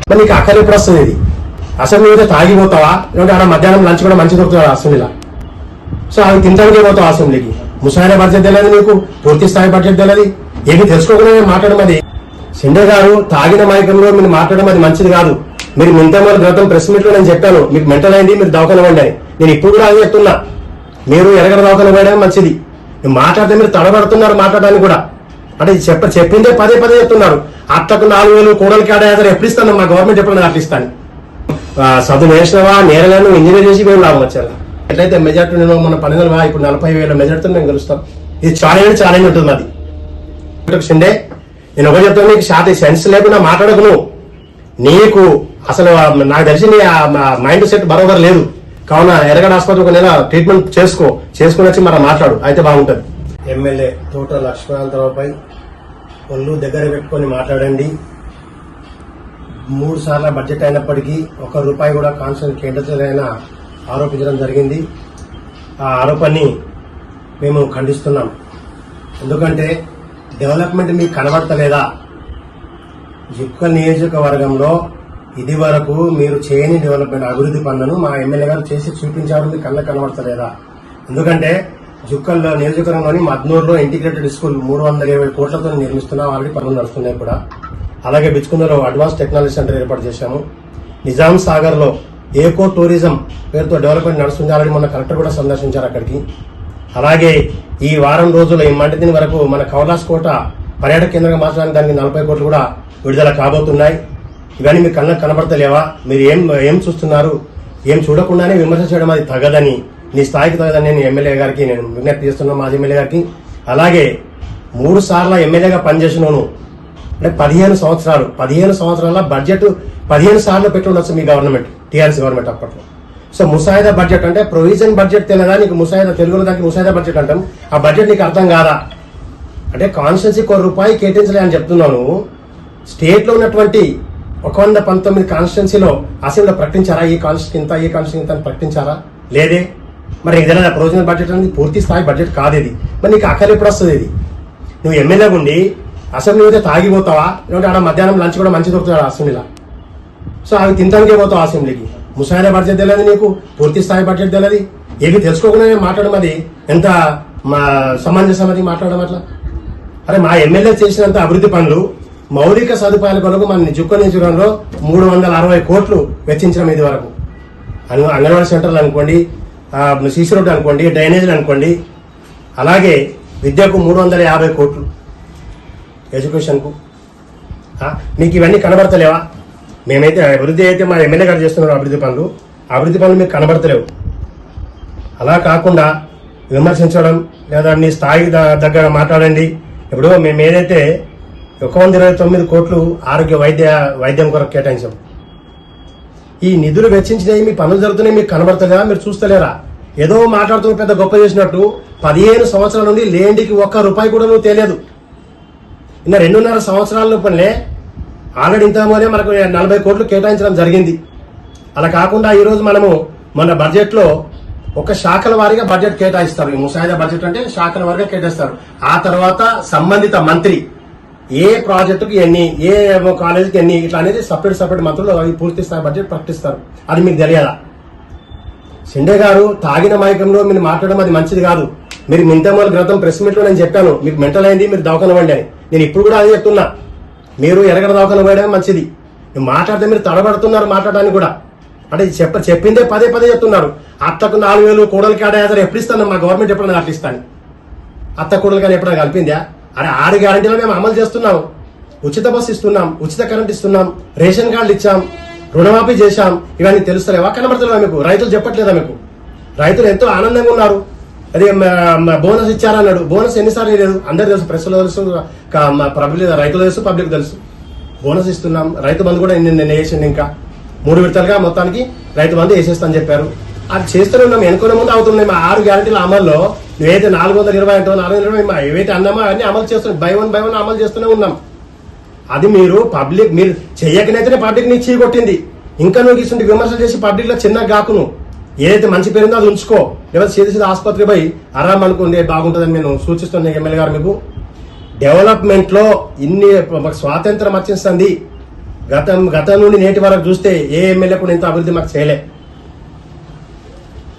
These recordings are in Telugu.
మరి నీకు అక్కడి ఎప్పుడు వస్తుంది? ఇది అసెంబ్లీ అయితే తాగిపోతావా? లేదంటే ఆడ మధ్యాహ్నం లంచ్ కూడా మంచి దొరుకుతుంది అసెంబ్లీలో. సో అవి తింటానికే పోతావు అసెంబ్లీకి. ముసాయిదా బడ్జెట్ తెలియదు నీకు, పూర్తి స్థాయి బడ్జెట్ తెలియదు, ఏమి తెలుసుకోకుండా మాట్లాడడం. అది షిండే గారు తాగిన మైకంలో మీరు మాట్లాడడం అది మంచిది కాదు. మీరు మింటమల గతం ప్రెస్ మీట్ లో నేను చెప్పాను, మీకు మెంటల్ అయింది, మీరు దవాఖాన పడ్డాయి. నేను ఇప్పుడు కూడా అదే చెప్తున్నా, మీరు ఎరగడ దవాఖాన పడడం మంచిది. మీరు మాట్లాడితే మీరు తడబడుతున్నారు మాట్లాడడానికి కూడా. అంటే చెప్పిందే పదే పదే చెప్తున్నారు. అత్తకు 4,000 కోడలికి 6,000 ఎప్పుడు ఇస్తాను? మా గవర్నమెంట్ ఎప్పుడు అట్లా ఇస్తాను? చదువు నేసినవా నేరగాను ఇంజనీర్ చేసి మేము లాభం వచ్చారు. ఎట్లయితే మెజార్టీ నేను మన 12,000 ఇప్పుడు 40,000 మెజార్టీతో మేము గెలుస్తాం. ఇది ఛాలెంజ్ ఉంటుంది. అది షిండే, నేను ఒకటి చెప్తాను, నీకు శాతం సెన్స్ లేకుండా మాట్లాడకు. నువ్వు నీకు అసలు నాకు తెలిసి నీ మైండ్ సెట్ బరోబర్ లేదు. కావున ఎరగడ ఆసుపత్రి ఒక నెల ట్రీట్మెంట్ చేసుకుని వచ్చి మనం మాట్లాడు, అయితే బాగుంటుంది. ఎమ్మెల్యే తోట లక్ష్మణరావుపై ఒళ్ళు దగ్గర పెట్టుకొని మాట్లాడండి. 3 సార్ల బడ్జెట్ అయినప్పటికీ ₹1 కూడా కాన్స్టిట్యూషన్ కేటాయించాలని ఆరోపించడం జరిగింది. ఆ ఆరోపణని మేము ఖండిస్తున్నాం. ఎందుకంటే డెవలప్మెంట్ మీకు కనబడతలేదా? జుక్కల్ నియోజకవర్గంలో ఇది వరకు మీరు చేయని డెవలప్మెంట్ అభివృద్ధి పనులను మా ఎమ్మెల్యే గారు చేసి చూపించారు, మీకు కనబడతలేదా? ఎందుకంటే జుక్కల్ నియోజకవర్గంలోని మద్నూరులో ఇంటిగ్రేటెడ్ స్కూల్ 320 కోట్లతో నిర్మిస్తున్నాం. ఆల్రెడీ పనులు నడుస్తున్నాయి కూడా. అలాగే బిచ్కుందలో అడ్వాన్స్ టెక్నాలజీ సెంటర్ ఏర్పాటు చేశాము. నిజాం సాగర్ లో ఏకో టూరిజం పేరుతో డెవలప్మెంట్ నడుస్తుంది. ఆల్రెడీ మన కలెక్టర్ కూడా సందర్శించారు అక్కడికి. అలాగే ఈ వారం రోజులు ఈ మంటి దిన వరకు మన కౌలాస్ కోట పర్యాటక కేంద్రంగా మార్చడానికి దానికి 40 కోట్లు కూడా విడుదల కాబోతున్నాయి. ఇవన్నీ మీకు కనబడతలేవా? మీరు ఏం చూస్తున్నారు? ఏం చూడకుండానే విమర్శ చేయడం అది తగదని, నీ స్థాయికి తగదని నేను ఎమ్మెల్యే గారికి నేను విజ్ఞప్తి చేస్తున్నాను, మాజీ ఎమ్మెల్యే గారికి. అలాగే 3 సార్ల ఎమ్మెల్యేగా పనిచేసినాను అంటే 15 సంవత్సరాలు. 15 సంవత్సరాల బడ్జెట్ 15 సార్లు పెట్టి ఉండొచ్చు మీ గవర్నమెంట్, టీఆర్ఎస్ గవర్నమెంట్ అప్పట్లో. సో ముసాయిదా బడ్జెట్ అంటే ప్రొవిజన్ బడ్జెట్ తెలియదా నీకు? ముసాయిదా తెలుగులో దానికి ముసాయిదా బడ్జెట్ అంటాం. ఆ బడ్జెట్ నీకు అర్థం కాదా? అంటే కాన్స్టిట్యున్సీకి ₹1 కేటాయించలే అని చెప్తున్నాను. స్టేట్ లో ఉన్నటువంటి 119 కాన్స్టిట్యున్సీలో అసెంబ్లీలో ప్రకటించారా? ఈ కాన్స్టిట్యూన్సీ ఇంత, ఈ కాన్స్టిట్యూన్సీ ఇంత అని ప్రకటించారా? లేదే. మరి ఏదైనా ప్రొవిజనల్ బడ్జెట్ అనేది పూర్తి స్థాయి బడ్జెట్ కాదు ఇది. మరి నీకు అక్కడి ఎప్పుడు వస్తుంది? ఇది నువ్వు ఎమ్మెల్యే ఉండి అసెంబ్లీ అయితే తాగిపోతావా? లేదంటే ఆడ మధ్యాహ్నం లంచ్ కూడా మంచి దొరుకుతుంది అసెంబ్లీలో. సో అవి తింటానికే పోతావు అసెంబ్లీకి. ముసాయిదా బడ్జెట్ తెలియదు నీకు, పూర్తి స్థాయి బడ్జెట్ తెలియదు, ఏమి తెలుసుకోకుండా మాట్లాడడం అది ఎంత సమంజసం అది మాట్లాడడం అట్లా? అరే మా ఎమ్మెల్యే చేసినంత అభివృద్ధి పనులు మౌలిక సదుపాయాల కొరకు మన జుక్కల్ నియోజకవర్గంలో 360 కోట్లు వెచ్చించడం ఇది వరకు. అంగన్వాడీ సెంటర్లు అనుకోండి, సీసీ రోడ్డు అనుకోండి, డ్రైనేజీలు అనుకోండి, అలాగే విద్యకు 350 కోట్లు, ఎడ్యుకేషన్కు. మీకు ఇవన్నీ కనబడతలేవా? మేమైతే అభివృద్ధి అయితే మా ఎమ్మెల్యే గారు చేస్తున్నారు అభివృద్ధి పనులు మీకు కనబడతలేవు. అలా కాకుండా విమర్శించడం లేదా నీ స్థాయికి దగ్గర మాట్లాడండి. ఇప్పుడు మేము ఏదైతే 129 కోట్లు ఆరోగ్య వైద్యం కొరకు కేటాయించాం. ఈ నిధులు వెచ్చించినవి మీ పనులు జరుగుతున్నాయి, మీకు కనబడతలేదా? మీరు చూస్తలేరా? ఏదో మాట్లాడుతూ పెద్ద గొప్ప చేసినట్టు 15 సంవత్సరాల నుండి లేండికి ₹1 కూడా నువ్వు తెలియదు. ఇంకా 2.5 సంవత్సరాల లోపలనే ఆల్రెడీ ఇంతకుముందే మనకు 40 కోట్లు కేటాయించడం జరిగింది. అలా కాకుండా ఈరోజు మనము మన బడ్జెట్ లో ఒక శాఖల వారీగా బడ్జెట్ కేటాయిస్తారు. ఈ ముసాయిదా బడ్జెట్ అంటే శాఖల వారీగా కేటాయిస్తారు. ఆ తర్వాత సంబంధిత మంత్రి ఏ ప్రాజెక్టుకి ఎన్ని, ఏ కాలేజీకి ఎన్ని, ఇట్లా అనేది సపరేట్ మంత్రులు పూర్తి స్థాయి బడ్జెట్ ప్రకటిస్తారు. అది మీకు తెలియదా? షిండే గారు తాగిన మైకంలో మీరు మాట్లాడడం అది మంచిది కాదు. మీరు మింటమల గ్రంథం ప్రెస్ మీట్ లో నేను చెప్పాను, మీకు మెంటల్ అయింది, మీరు దవాఖాన పడ్డాయి అని. నేను ఇప్పుడు కూడా అదే చెప్తున్నా, మీరు ఎరగడ దవాఖాన పోయడం మంచిది. మీరు మాట్లాడితే మీరు తడబడుతున్నారు మాట్లాడడానికి కూడా. అంటే చెప్పిందే పదే పదే చెప్తున్నారు. అత్తకు 4,000 కోడలికి 6,000 ఎప్పుడు ఇస్తాను? మా గవర్నమెంట్ ఎప్పుడైనా అట్లా ఇస్తాను? అత్త కోడలు కానీ ఎప్పుడైనా కలిపిందా? అరే 6 గ్యారంటీలు మేము అమలు చేస్తున్నాం. ఉచిత బస్సు ఇస్తున్నాం, ఉచిత కరెంట్ ఇస్తున్నాం, రేషన్ కార్డులు ఇచ్చాం, రుణమాఫీ చేశాం. ఇవన్నీ తెలుస్తలేవా? కనబడతలేవా మీకు? రైతులు చెప్పట్లేదా మీకు? రైతులు ఎంతో ఆనందంగా ఉన్నారు. అదే బోనస్ ఇచ్చారన్నాడు. బోనస్ ఎన్నిసార్లు లేదు అందరు తెలుసు, ప్రెస్లో తెలుసు, రైతులు తెలుసు, పబ్లిక్ తెలుసు. బోనస్ ఇస్తున్నాం. రైతు బంధు కూడా నిన్న వేసింది. ఇంకా 3 విడతలుగా మొత్తానికి రైతు బంధు వేసేస్తామని చెప్పారు. అది చేస్తూనే ఉన్నాం. ఎన్నుకునే ముందు అవుతున్నాయి. మా 6 గ్యారంటీల అమల్లో నువ్వైతే 420 అంటో 420 ఏవైతే అన్నామో అన్ని అమలు చేస్తున్నాం. బై వన్ అమలు చేస్తూనే ఉన్నాం. అది మీరు మీరు చెయ్యకనైతేనే పబ్లిక్ ని చీకొట్టింది. ఇంకా నువ్వు ఇటువంటి విమర్శలు చేసి పబ్లిక్ లో చిన్న గాకును ఏదైతే మంచి పేరుందో అది ఉంచుకో. లేకపోతే సీదా ఆసుపత్రి పోయి ఆరాం అనుకుంటే బాగుంటుందని నేను సూచిస్తున్నాను ఎమ్మెల్యే గారు. మీకు డెవలప్మెంట్ లో ఇన్ని స్వాతంత్రం వచ్చేస్తుంది. గతం నుండి నేటి వరకు చూస్తే ఏ ఎమ్మెల్యే కూడా ఇంత అభివృద్ధి మాకు చేయలే.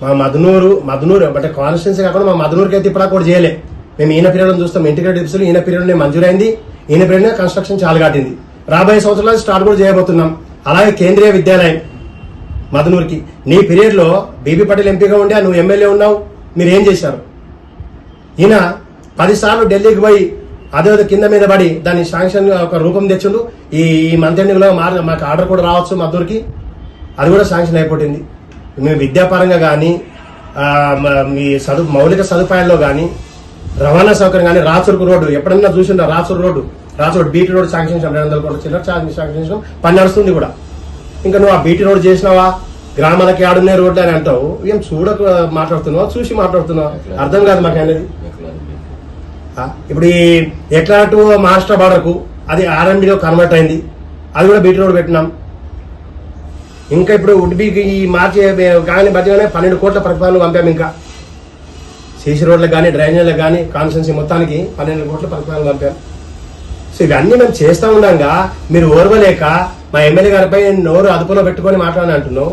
మా మధునూరు అంటే కాన్స్టిట్యున్సీ కాకుండా మా మధునూరుకి అయితే ఇప్పుడు కూడా చేయలే. మేము ఈయన పీరియడ్లో చూస్తాం, ఇంటిగ్రేటెడ్ డిప్స్లు ఈయన పీరియడ్లోనే మంజూరైంది, ఈయన పీరియడ్లో కన్స్ట్రక్షన్ చాలా కాటింది. రాబోయే సంవత్సరాలు స్టార్ట్ కూడా చేయబోతున్నాం. అలాగే కేంద్రీయ విద్యాలయం మధునూరుకి నీ పీరియడ్లో బీబీ పటేల్ ఎంపీగా ఉండే, నువ్వు ఎమ్మెల్యే ఉన్నావు, మీరు ఏం చేశారు? ఈయన 10 సార్లు ఢిల్లీకి పోయి అదే కింద మీద పడి దాని శాంక్షన్ ఒక రూపం తెచ్చుండు. ఈ మంత్ ఎండింగ్ లో మాకు ఆర్డర్ కూడా రావచ్చు మద్దూరికి, అది కూడా శాంక్షన్ అయిపోయింది. మేము విద్యాపరంగా కానీ మీ మౌలిక సదుపాయాల్లో కానీ రవాణా సౌకర్యం కానీ రాచూరుకు రోడ్డు ఎప్పుడన్నా చూసిండ? రాచూరు బీటీ రోడ్ శాంక్షన్ 200 కోట్ల చిల్లర శాంక్షన్ పని నడుస్తుంది కూడా. ఇంకా నువ్వు ఆ బీటీ రోడ్ చేసినావా? గ్రామాలకి ఆడున్నాయి రోడ్లు అని అంటావు. ఏం చూడక మాట్లాడుతున్నావా, చూసి మాట్లాడుతున్నావా? అర్థం కాదు మాకు అనేది. ఇప్పుడు ఈ ఎట్లా టు మహారాష్ట్ర బార్డర్కు అది ఆర్ఎంబీలో కన్వర్ట్ అయింది, అది కూడా బీటీ రోడ్ పెట్టినాం. ఇంకా ఇప్పుడు ఉడ్బీకి ఈ మార్చి కానీ బడ్జెట్గానే 12 కోట్ల ప్రతిపాదనలు పంపాం. ఇంకా సీసీ రోడ్లకు కానీ డ్రైనేజ్లకు కానీ కాన్స్టిట్యున్సీ మొత్తానికి 12 కోట్ల ప్రతిపాదనలు పంపాం. సో ఇవన్నీ మేము చేస్తూ ఉండగా మీరు ఓర్వలేక మా ఎమ్మెల్యే గారిపై నోరు అదుపులో పెట్టుకొని మాట్లాడని అంటున్నావు.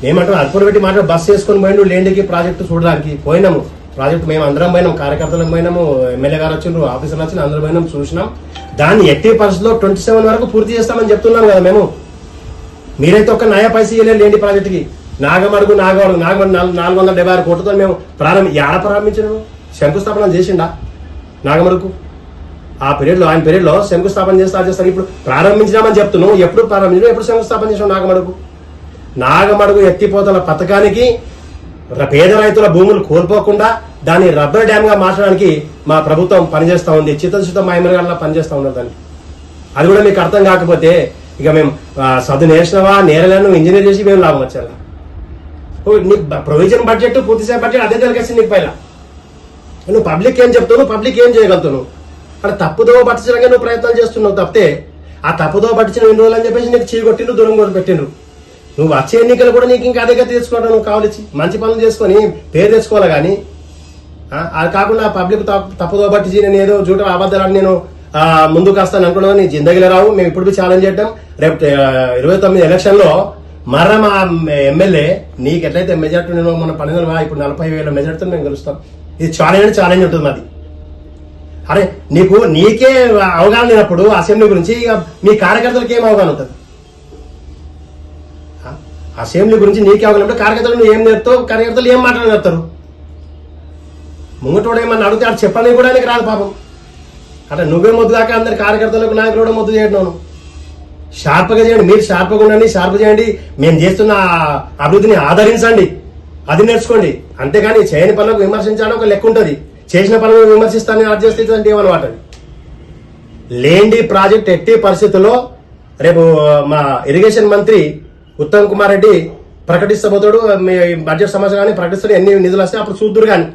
మేమంటాం అదుపులో పెట్టి మాట్లాడి బస్సు చేసుకొని పోయిండు లేండికి ప్రాజెక్టు చూడడానికి పోయినాము. ప్రాజెక్టు మేము అందరం పోయినాం, కార్యకర్తలకు పోయినాము, ఎమ్మెల్యే గారు వచ్చిండ్రు, ఆఫీసర్లు వచ్చి అందరం పోయినాం, చూసినాం. దాన్ని ఎట్టి పరిస్థితుల్లో 27 వరకు పూర్తి చేస్తామని చెప్తున్నాం కదా మేము. మీరైతే ఒక్క నయా పైసా ఇవ్వలేదు లేండి ప్రాజెక్టుకి. నాగమడుగు 476 కోట్లతో మేము ప్రారంభించినాము. శంకుస్థాపన చేసిండా నాగమడుగు? ఆ పీరియడ్లో ఆయన పీరియడ్లో శంకుస్థాపన చేస్తారు. ఇప్పుడు ప్రారంభించినామని చెప్తున్నావు. ఎప్పుడు ప్రారంభించడం, ఎప్పుడు శంకుస్థాపన చేసాం? నాగమడుగు ఎత్తిపోతల పథకానికి పేద రైతుల భూములు కోల్పోకుండా దాన్ని రబ్బర్ డ్యామ్ గా మార్చడానికి మా ప్రభుత్వం పనిచేస్తా ఉంది. చిత్తశుద్ధ మా ఎమ్మెల్యేగా పనిచేస్తా ఉన్నారు దాన్ని. అది కూడా మీకు అర్థం కాకపోతే ఇక మేము చదువు నేర్చినవా నేరలను ఇంజనీర్ చేసి మేము లాభం వచ్చారా? నీ ప్రొవిజన్ బడ్జెట్ పూర్తి స్థాయి బడ్జెట్ అదే తెలికేసి నీకు పైన నువ్వు పబ్లిక్ ఏం చెప్తావు, పబ్లిక్ ఏం చేయగలుగుతావు? అక్కడ తప్పుదో పట్టించడానికి నువ్వు ప్రయత్నాలు చేస్తున్నావు తప్పితే ఆ తప్పుదో పట్టించిన 2 రోజులు అని చెప్పేసి నీకు చీకొట్టిండ్రు, దూరం కూడా పెట్టిండ్రు. నువ్వు వచ్చే ఎన్నికలు కూడా నీకు ఇంకా అదే గతి తెచ్చుకోవడం, నువ్వు కావాలిచ్చి మంచి పనులు చేసుకొని పేరు తెచ్చుకోవాలి. కానీ అది కాకుండా పబ్లిక్ తప్పుదో పట్టించి నేను ఏదో జూట అబద్ధాలని నేను ముందుకు వస్తాను అనుకున్నాను. నీ జిందగీలో రావు. మేము ఇప్పుడు ఛాలెంజ్ చేద్దాం. రేపు 29 ఎలక్షన్లో మర్ర మా ఎమ్మెల్యే నీకు ఎట్లయితే మెజార్టీ నేను మన 12 ఇప్పుడు 40,000 మెజార్టీతో మేము గెలుస్తాం. ఇది ఛాలెంజ్ ఉంటుంది అది. అరే నీకే అవగాహన లేనప్పుడు అసెంబ్లీ గురించి ఇక మీ కార్యకర్తలకు ఏం అవగాహన ఉంటుంది? అసెంబ్లీ గురించి నీకే అవగాహన కార్యకర్తలు నువ్వు ఏం నేర్పుతావు? కార్యకర్తలు ఏం మాట్లాడతారు? ముంగటోడు ఏమన్నా అడిగితే అటు చెప్పడానికి కూడా నీకు రాదు పాపం. అంటే నువ్వే మొద్దు కాక అందరి కార్యకర్తలకు నాయకులు కూడా మొద్దు చేయడం. షార్ప్గా చేయండి, మీరు షార్ప్గా ఉండండి, షార్ప్ చేయండి. మేము చేస్తున్న అభివృద్ధిని ఆదరించండి, అది నేర్చుకోండి. అంతేగాని చేయని పనులకు విమర్శించాలని ఒక లెక్క ఉంటుంది. చేసిన పనులను విమర్శిస్తానని అది చేస్తే ఏమన్నమాట. లేండి ప్రాజెక్ట్ ఎట్టి పరిస్థితుల్లో రేపు మా ఇరిగేషన్ మంత్రి ఉత్తమ్ కుమార్ రెడ్డి ప్రకటిస్తబోతాడు. బడ్జెట్ సమస్య కానీ ప్రకటిస్తాడు. ఎన్ని నిధులు వస్తే అప్పుడు చూద్దురు కానీ.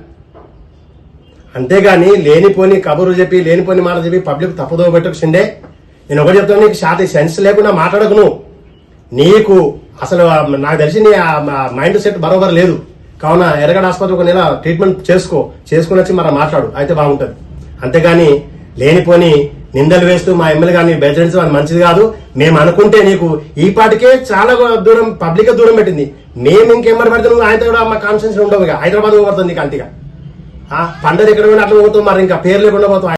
అంతేగాని లేనిపోని కబుర్లు చెప్పి లేనిపోని మాటలు చెప్పి పబ్లిక్ తప్పుదో పెట్టుకుండే. నేను ఒకటి చెప్తాను, నీకు సెన్స్ లేకుండా మాట్లాడకు. నువ్వు నీకు అసలు నాకు తెలిసి నీ మైండ్ సెట్ బరోబర్ లేదు. కావున ఎర్రగడ్డ ఆసుపత్రి ఒక నెల ట్రీట్మెంట్ చేసుకుని వచ్చి మరి మాట్లాడు, అయితే బాగుంటుంది. అంతేగాని లేనిపోని నిందలు వేస్తూ మా ఎమ్మెల్యే గారిని బెదిరించడం అది మంచిది కాదు. మేము అనుకుంటే నీకు ఈ పాటికే చాలా దూరం పబ్లిక్ దూరం పెట్టింది. మేము ఇంకెమ్మరి పెడితే నువ్వు ఆయనతో కూడా మా కాన్ఫిడెన్స్ ఉండవు. హైదరాబాద్ పోతుంది నీకు అంతగా పండగ ఎక్కడ పోయినా అట్లా పోతావు. మరి ఇంకా పేరు లేకుండా పోతావు.